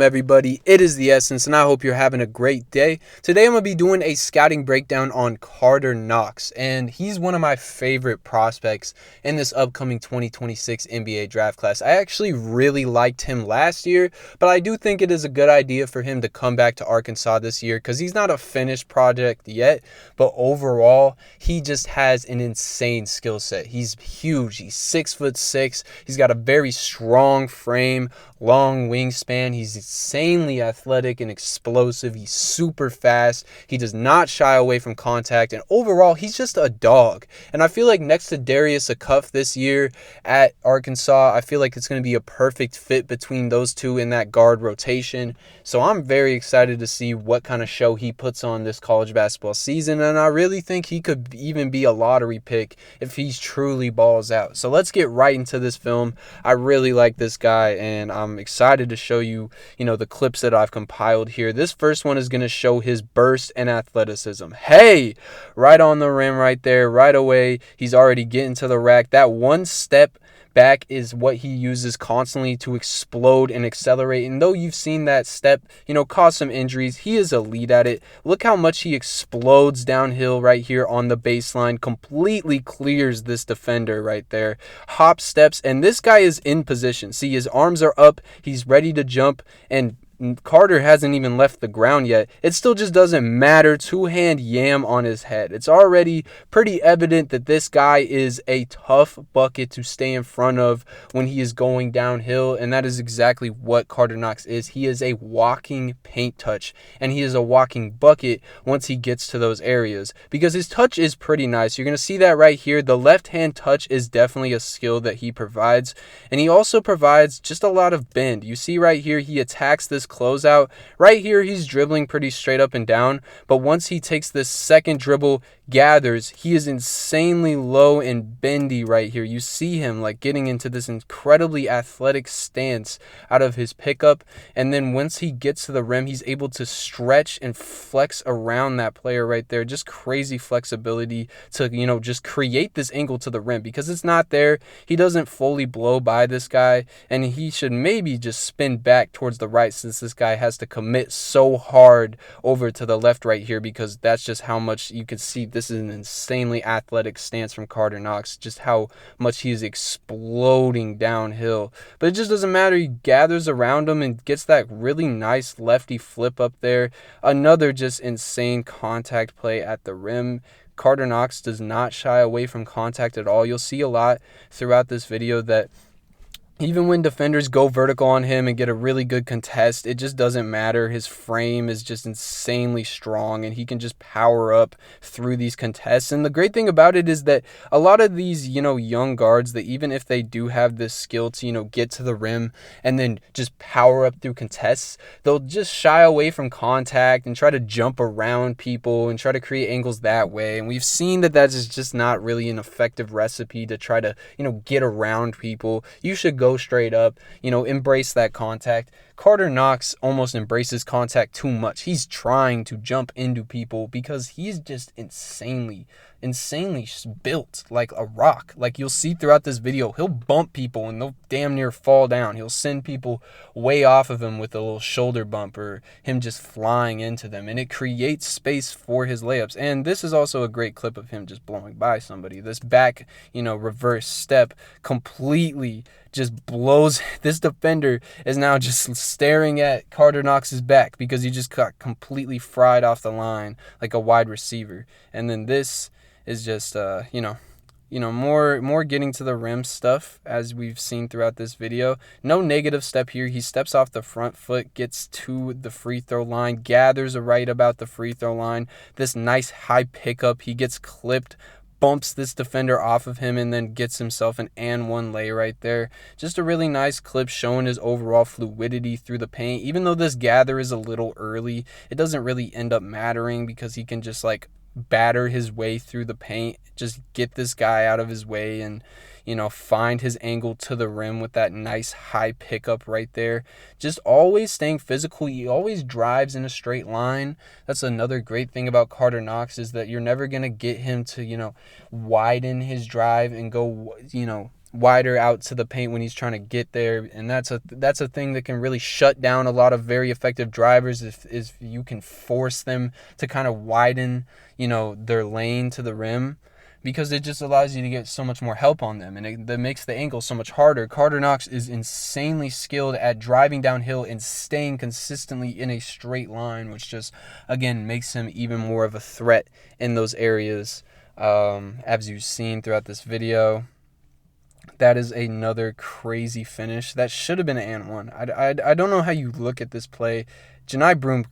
Everybody, it is the Essence, and I hope you're having a great day. Today I'm going to be doing a scouting breakdown on Karter Knox, and he's one of my favorite prospects in this upcoming 2026 NBA draft class. I actually really liked him last year, but I do think it is a good idea for him to come back to Arkansas this year because he's not a finished project yet, but overall he just has an insane skill set. He's huge. He's 6'6". He's got a very strong frame, long wingspan. He's insanely athletic and explosive. He's super fast. He does not shy away from contact, and overall he's just a dog. And I feel like next to Darius Acuff this year at Arkansas, I feel like it's going to be a perfect fit between those two in that guard rotation. So I'm very excited to see what kind of show he puts on this college basketball season, and I really think he could even be a lottery pick if he's truly balls out. So let's get right into this film. I really like this guy, and I'm excited to show you, the clips that I've compiled here. This first one is going to show his burst and athleticism. Hey, right on the rim right there, right away. He's already getting to the rack. That one step back is what he uses constantly to explode and accelerate. And though you've seen that step, cause some injuries, he is elite at it. Look how much he explodes downhill right here on the baseline, completely clears this defender right there. Hop steps, and this guy is in position. See, his arms are up. He's ready to jump, and Karter hasn't even left the ground yet. It still just doesn't matter. Two-hand yam on his head. It's already pretty evident that this guy is a tough bucket to stay in front of when he is going downhill, and that is exactly what Karter Knox is. He is a walking paint touch, and he is a walking bucket once he gets to those areas because his touch is pretty nice. You're going to see that right here. The left-hand touch is definitely a skill that he provides, and he also provides just a lot of bend. You see right here, he attacks this closeout. Right here, he's dribbling pretty straight up and down, but once he takes this second dribble, gathers, he is insanely low and bendy right here. You see him like getting into this incredibly athletic stance out of his pickup, and then once he gets to the rim, he's able to stretch and flex around that player right there. Just crazy flexibility to, just create this angle to the rim because it's not there. He doesn't fully blow by this guy, and he should maybe just spin back towards the right since this guy has to commit so hard over to the left right here because that's just how much you can see. This is an insanely athletic stance from Karter Knox, just how much he is exploding downhill. But it just doesn't matter. He gathers around him and gets that really nice lefty flip up there. Another just insane contact play at the rim. Karter Knox does not shy away from contact at all. You'll see a lot throughout this video that even when defenders go vertical on him and get a really good contest, it just doesn't matter. His frame is just insanely strong, and he can just power up through these contests. And the great thing about it is that a lot of these, young guards, that even if they do have this skill to, get to the rim and then just power up through contests, they'll just shy away from contact and try to jump around people and try to create angles that way. And we've seen that that is just not really an effective recipe to try to, get around people. You should go straight up, embrace that contact. Karter Knox almost embraces contact too much. He's trying to jump into people because he's just insanely built like a rock. Like you'll see throughout this video, he'll bump people and they'll damn near fall down. He'll send people way off of him with a little shoulder bump or him just flying into them, and it creates space for his layups. And this is also a great clip of him just blowing by somebody. This back, reverse step completely just blows. This defender is now just staring at Karter Knox's back because he just got completely fried off the line like a wide receiver. And then this is just more getting to the rim stuff as we've seen throughout this video. No negative step here. He steps off the front foot, gets to the free throw line, gathers right about the free throw line. This nice high pickup. He gets clipped, bumps this defender off of him, and then gets himself an and one lay right there. Just a really nice clip showing his overall fluidity through the paint. Even though this gather is a little early, it doesn't really end up mattering because he can just batter his way through the paint, just get this guy out of his way and find his angle to the rim with that nice high pickup right there. Just always staying physical. He always drives in a straight line. That's another great thing about Karter Knox is that you're never going to get him to, widen his drive and go, wider out to the paint when he's trying to get there, and that's a thing that can really shut down a lot of very effective drivers if you can force them to kind of widen, their lane to the rim, because it just allows you to get so much more help on them, and that makes the angle so much harder. Karter Knox is insanely skilled at driving downhill and staying consistently in a straight line, which just, again, makes him even more of a threat in those areas, as you've seen throughout this video. That is another crazy finish. That should have been an and one. I don't know how you look at this play. Janai Broom,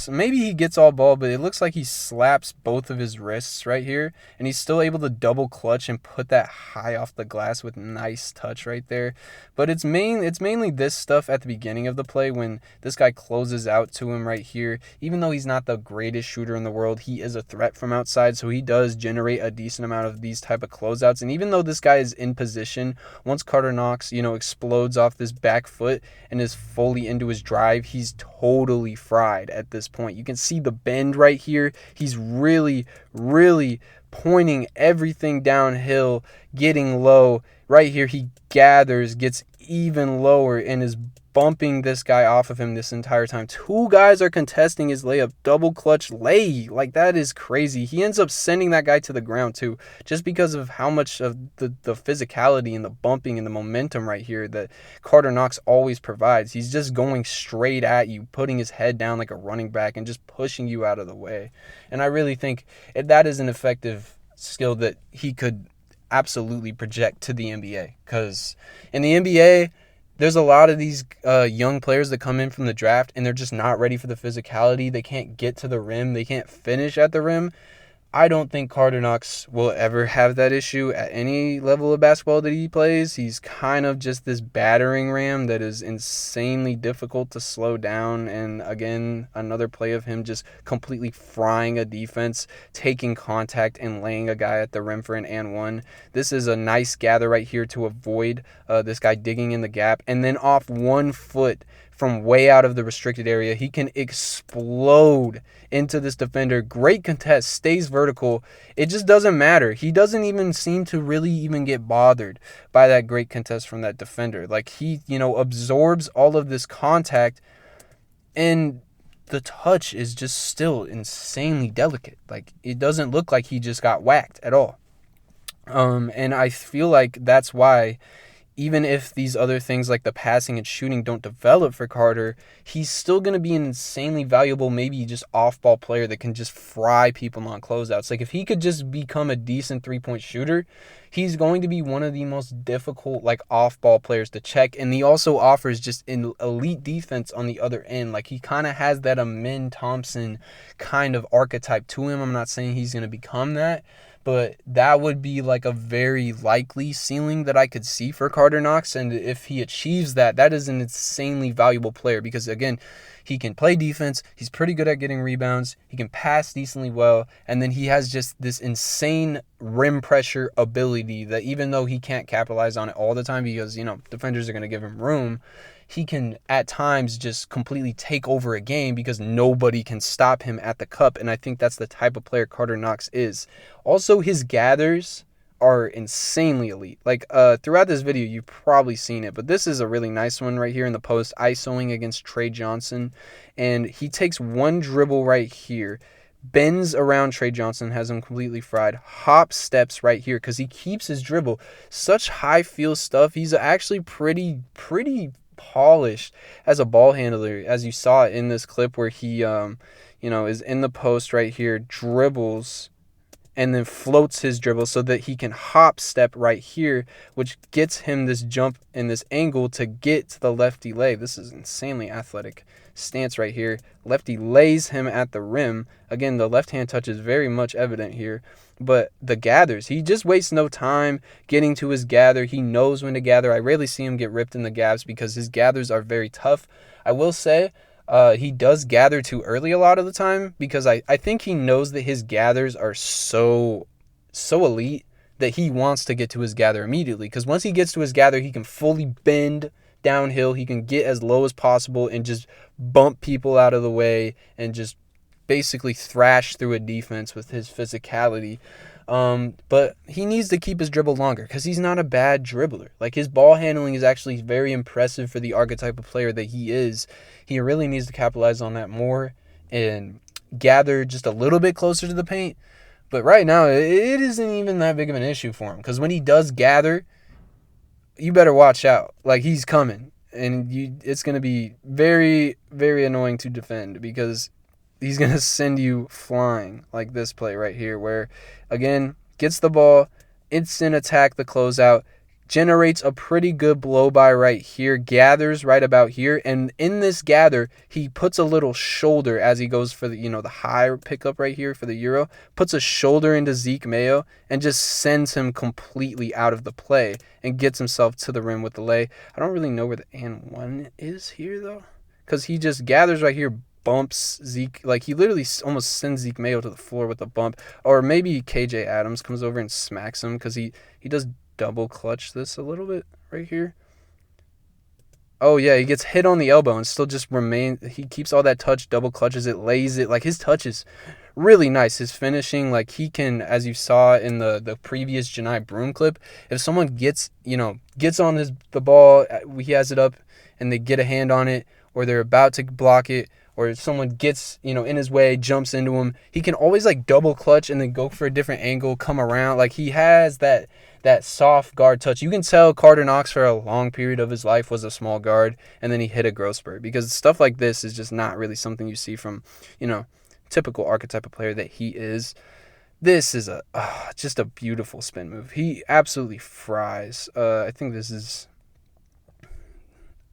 maybe he gets all ball, but it looks like he slaps both of his wrists right here, and he's still able to double clutch and put that high off the glass with nice touch right there. But it's mainly this stuff at the beginning of the play when this guy closes out to him right here. Even though he's not the greatest shooter in the world, he is a threat from outside, so he does generate a decent amount of these type of closeouts. And even though this guy is in position, once Karter Knox, explodes off this back foot and is fully into his drive, he's totally fried at this point. You can see the bend right here. He's really, really pointing everything downhill, getting low. Right here, he gathers, gets even lower, and is bumping this guy off of him this entire time. Two guys are contesting his layup, double clutch lay. Like, that is crazy. He ends up sending that guy to the ground too, just because of how much of the physicality and the bumping and the momentum right here that Karter Knox always provides. He's just going straight at you, putting his head down like a running back and just pushing you out of the way. And I really think that is an effective skill that he could absolutely project to the NBA, because in the NBA, there's a lot of these young players that come in from the draft and they're just not ready for the physicality. They can't get to the rim. They can't finish at the rim. I don't think Karter Knox will ever have that issue at any level of basketball that he plays. He's kind of just this battering ram that is insanely difficult to slow down. And again, another play of him just completely frying a defense, taking contact and laying a guy at the rim for an and one. This is a nice gather right here to avoid this guy digging in the gap. And then off 1 foot from way out of the restricted area, he can explode into this defender. Great contest, stays vertical. It just doesn't matter. He doesn't even seem to really even get bothered by that great contest from that defender. Like, he, absorbs all of this contact, and the touch is just still insanely delicate. Like, it doesn't look like he just got whacked at all. And I feel like that's why, even if these other things like the passing and shooting don't develop for Karter, he's still going to be an insanely valuable, maybe just off-ball player that can just fry people on closeouts. Like, if he could just become a decent three-point shooter, he's going to be one of the most difficult, off-ball players to check. And he also offers just an elite defense on the other end. Like, he kind of has that Amin Thompson kind of archetype to him. I'm not saying he's going to become that, but that would be a very likely ceiling that I could see for Karter Knox. And if he achieves that, that is an insanely valuable player, because, again, he can play defense. He's pretty good at getting rebounds. He can pass decently well. And then he has just this insane rim pressure ability that, even though he can't capitalize on it all the time because, defenders are going to give him room, he can at times just completely take over a game because nobody can stop him at the cup. And I think that's the type of player Karter Knox is. Also, his gathers are insanely elite. Throughout this video, you've probably seen it, but this is a really nice one right here in the post, isoing against Trey Johnson. And he takes one dribble right here, bends around Trey Johnson, has him completely fried, hop steps right here because he keeps his dribble. Such high feel stuff. He's actually pretty polished as a ball handler, as you saw in this clip where he is in the post right here, dribbles and then floats his dribble so that he can hop step right here, which gets him this jump and this angle to get to the lefty lay. This is insanely athletic stance right here. Lefty lays him at the rim. Again, the left hand touch is very much evident here, but the gathers, he just wastes no time getting to his gather. He knows when to gather. I rarely see him get ripped in the gaps because his gathers are very tough. I will say he does gather too early a lot of the time, because I think he knows that his gathers are so elite that he wants to get to his gather immediately, because once he gets to his gather, he can fully bend downhill. He can get as low as possible and just bump people out of the way and just basically thrash through a defense with his physicality. But he needs to keep his dribble longer because he's not a bad dribbler. Like, his ball handling is actually very impressive for the archetype of player that he is. He really needs to capitalize on that more and gather just a little bit closer to the paint. But right now, it isn't even that big of an issue for him because when he does gather, you better watch out. Like, he's coming. And it's going to be very, very annoying to defend because he's going to send you flying like this play right here where, again, gets the ball, instant attack, the closeout, generates a pretty good blow-by right here, gathers right about here, and in this gather, he puts a little shoulder as he goes for the, the high pickup right here for the Euro, puts a shoulder into Zeke Mayo, and just sends him completely out of the play and gets himself to the rim with the lay. I don't really know where the and one is here, though, because he just gathers right here, bumps Zeke, like he literally almost sends Zeke Mayo to the floor with a bump, or maybe KJ Adams comes over and smacks him because he does double clutch this a little bit right here. Oh yeah, he gets hit on the elbow and still just he keeps all that touch, double clutches it, lays it. Like, his touch is really nice. His finishing, like, he can, as you saw in the previous Janai Broom clip, if someone gets on the ball, he has it up and they get a hand on it, or they're about to block it, or if someone gets, in his way, jumps into him, he can always, like, double clutch and then go for a different angle, come around. Like, he has that soft guard touch. You can tell Karter Knox for a long period of his life was a small guard, and then he hit a growth spurt, because stuff like this is just not really something you see from, typical archetype of player that he is. This is just a beautiful spin move. He absolutely fries. I think this is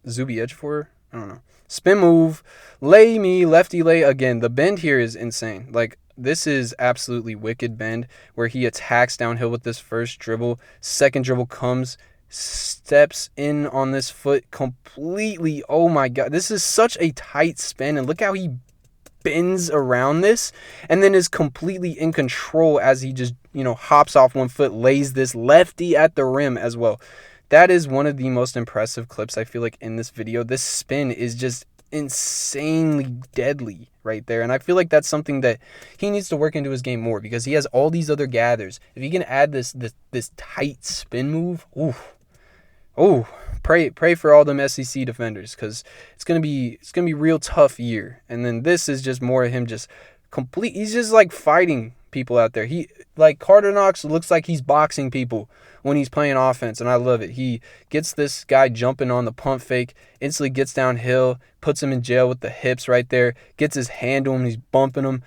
Zuby Edgefor. I don't know. Spin move, lay me, lefty lay. Again, the bend here is insane. Like, this is absolutely wicked bend where he attacks downhill with this first dribble. Second dribble comes, steps in on this foot completely. Oh my God. This is such a tight spin. And look how he bends around this and then is completely in control as he just, hops off one foot, lays this lefty at the rim as well. That is one of the most impressive clips, I feel like, in this video. This spin is just insanely deadly right there. And I feel like that's something that he needs to work into his game more because he has all these other gathers. If he can add this tight spin move, pray for all them SEC defenders because it's gonna be real tough year. And then this is just more of him just he's just like fighting people out there. He, like, Karter Knox looks like he's boxing people when he's playing offense, and I love it. He gets this guy jumping on the pump fake, instantly gets downhill, puts him in jail with the hips right there, gets his hand to him, he's bumping him,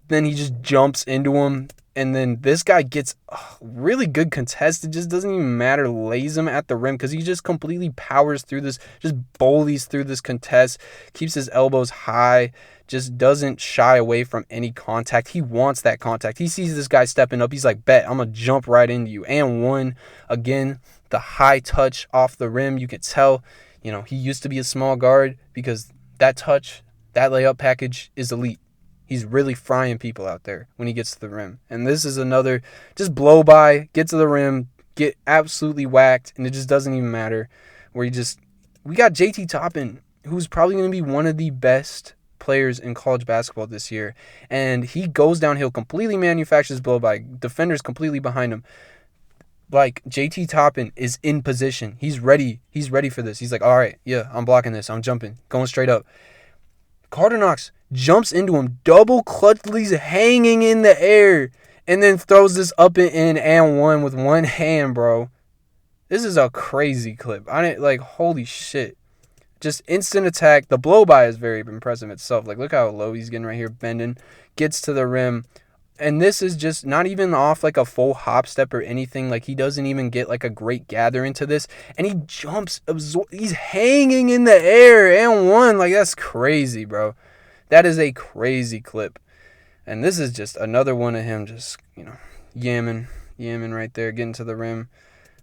then he just jumps into him, and then this guy gets really good contest. It just doesn't even matter, lays him at the rim because he just completely powers through this, just bullies through this contest, keeps his elbows high, just doesn't shy away from any contact. He wants that contact. He sees this guy stepping up. He's like, bet, I'm going to jump right into you. And one, again, the high touch off the rim. You could tell, he used to be a small guard because that touch, that layup package is elite. He's really frying people out there when he gets to the rim. And this is another just blow by, get to the rim, get absolutely whacked, and it just doesn't even matter. We got JT Toppin, who's probably going to be one of the best players in college basketball this year, and he goes downhill, completely manufactures blow by, defenders completely behind him. Like, JT Toppin is in position. He's ready for this. He's like, all right, yeah, I'm blocking this, I'm jumping, going straight up. Karter Knox jumps into him, double clutches, hanging in the air, and then throws this up and one with one hand, bro. This is a crazy clip. Holy shit. Just instant attack. The blow-by is very impressive itself. Like, look how low he's getting right here, bending. Gets to the rim. And this is just not even off, like, a full hop step or anything. Like, he doesn't even get, like, a great gather into this. And he jumps. He's hanging in the air and one. Like, that's crazy, bro. That is a crazy clip. And this is just another one of him just, yamming right there, getting to the rim.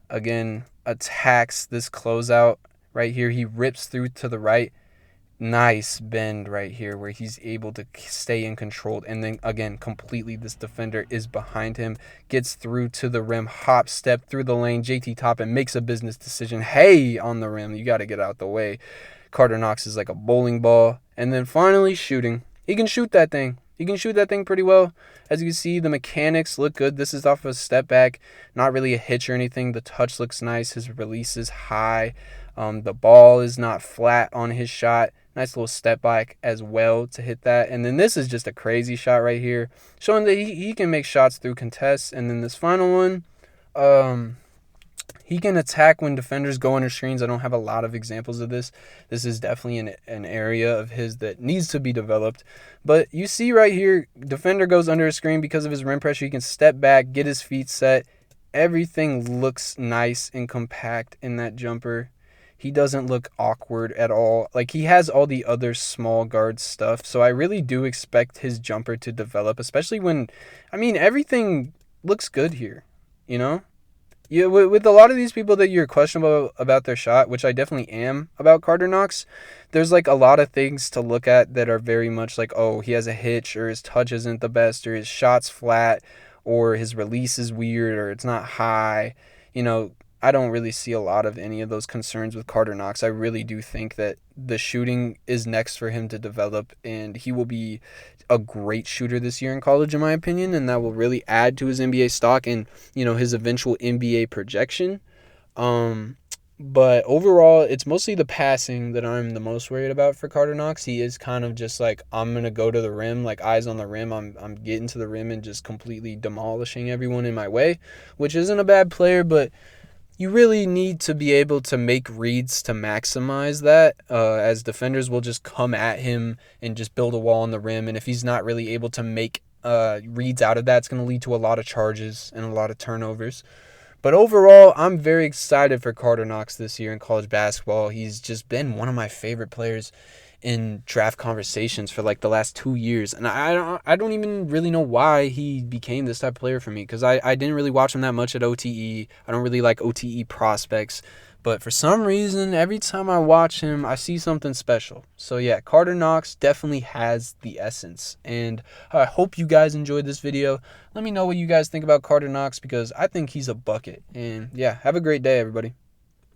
Again, attacks this closeout. Right here, he rips through to the right. Nice bend right here where he's able to stay in control. And then, again, completely this defender is behind him. Gets through to the rim. Hop step through the lane. JT Toppin makes a business decision. Hey, on the rim. You got to get out the way. Karter Knox is like a bowling ball. And then finally shooting. He can shoot that thing. he can shoot that thing pretty well. As you can see, the mechanics look good. This is off of a step back, not really a hitch or anything. The touch looks nice. His release is high. The ball is not flat on his shot. Nice little step back as well to hit that. And then this is just a crazy shot right here, showing that he can make shots through contests. And then this final one, he can attack when defenders go under screens. I don't have a lot of examples of this. This is definitely an area of his that needs to be developed. But you see right here, defender goes under a screen because of his rim pressure. He can step back, get his feet set. Everything looks nice and compact in that jumper. He doesn't look awkward at all. Like, he has all the other small guard stuff. So I really do expect his jumper to develop, especially when, I mean, everything looks good here, you know? Yeah, with a lot of these people that you're questionable about their shot, which I definitely am about Karter Knox, there's like a lot of things to look at that are very much like, oh, he has a hitch, or his touch isn't the best, or his shot's flat, or his release is weird, or it's not high. You know, I don't really see a lot of any of those concerns with Karter Knox. I really do think that the shooting is next for him to develop, and he will be a great shooter this year in college, in my opinion, and that will really add to his NBA stock and, you know, his eventual NBA projection. But overall, it's mostly the passing that I'm the most worried about for Karter Knox. He is kind of just like, I'm going to go to the rim, like eyes on the rim. I'm getting to the rim and just completely demolishing everyone in my way, which isn't a bad player, but you really need to be able to make reads to maximize that, as defenders will just come at him and just build a wall on the rim. And if he's not really able to make reads out of that, it's going to lead to a lot of charges and a lot of turnovers. But overall, I'm very excited for Karter Knox this year in college basketball. He's just been one of my favorite players in draft conversations for like the last 2 years, and I don't even really know why he became this type of player for me, because I didn't really watch him that much at OTE. I don't really like OTE prospects, but for some reason every time I watch him I see something special. So yeah, Karter Knox definitely has the essence, and I hope you guys enjoyed this video. Let me know what you guys think about Karter Knox, because I think he's a bucket. And yeah, have a great day, everybody.